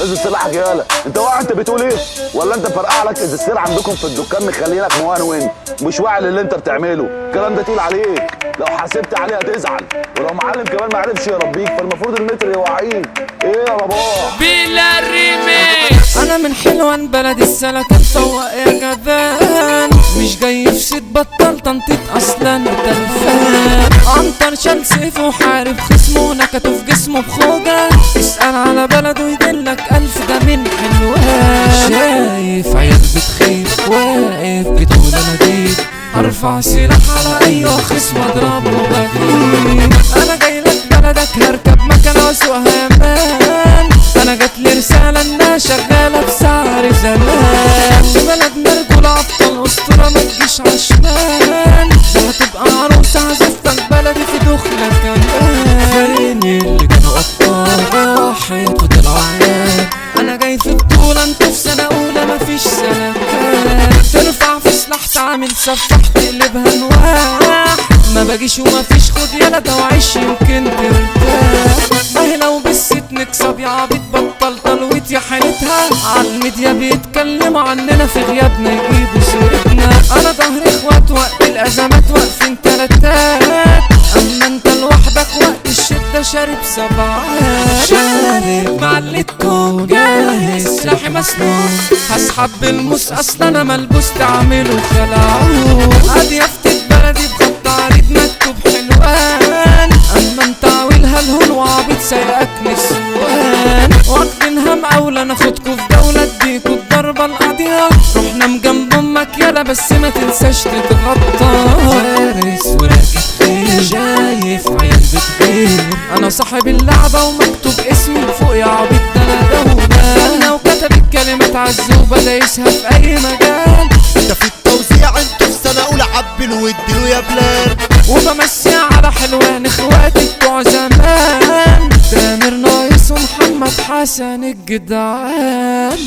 نزل سلاحك يالا. انت واعي انت بتقول ايه؟ ولا انت فرقع لك السير عندكم في الدكان مخلينك موانون؟ مش واعي للي انت بتعمله. الكلام ده تقيل عليك، لو حاسبت عليه هتزعل، ولو معلم كمان ما عرفش يربيك فالمفروض المتر يوعيه. ايه يا رباح؟ بلا ريميكس. انا من حلوان بلد السلك مفوق يا جبان، مش جاي في سيت بطل تنطيط اصلا تلفان. عنتر شال سيفه وحارب خصمه ونكته في جسمه بخوجه، اسأل على بلده يدلك الف ده من حلوان. شايف عيال بتخيف واقف بتقول انا ديب، ارفع سلاح على اي خصم اضربه بغيب. انا جاي لك بلدك هركب مكنه واسوقها امان، انا جاتلي رساله انها شغاله بسعر زمان. في بلدنا رجول ابطال اسطوره ما تجيش عشمان، ده هتبقى عروسه عزفتك بلدي في دخله كمان. فين اللي كانوا ابطال راحت وطلعوا عيال، انا جاي في بطوله انت في سنه اولى مفيش سلكات. ترفع في سلاح تعمل سفاح تقلبها نواح، ما باجيش ومفيش خد يلا ده وعيش يمكن ترتاح. اهي لو بالست نكسب يا عبيط بطل تلويت يا حالتها، عالميديا بيتكلموا عننا في غيابنا يجيبوا سيرتنا. انا ظهري اخوات وقت الازمات واقفين تلاتات، اما انت لوحدك وقت الشدة شارب سبعات. شارب مع اللي تكون جاهز سلاحي مسنون، هسحب بالموس اصلا انا ملبوس تعمله خلعون. اضيافتي بلدي بخط عريض مكتوب حلوان، اما انت عويلها الهون وعبيط سايقك نسوان. واخدينها مقاولة ناخدكوا في دولة اديكوا الضربة القاضية، روح نام جنب امك يالا بس ما تنساش تتغطى. فارس وراكب خير شايف عيال بتغير، انا صاحب اللعبة ومكتوب اسمي فوق يا عبيط ده انا دولة. انا وكتب الكلمات عالزوبة دايسها في اي مجال، ده في التوزيع انتوا في سنة اولى عبلوا واديله يا بلاد. وبمسي على حلوان اخواتي بتوع زمان، تامر نايس ومحمد حسن الجدعان.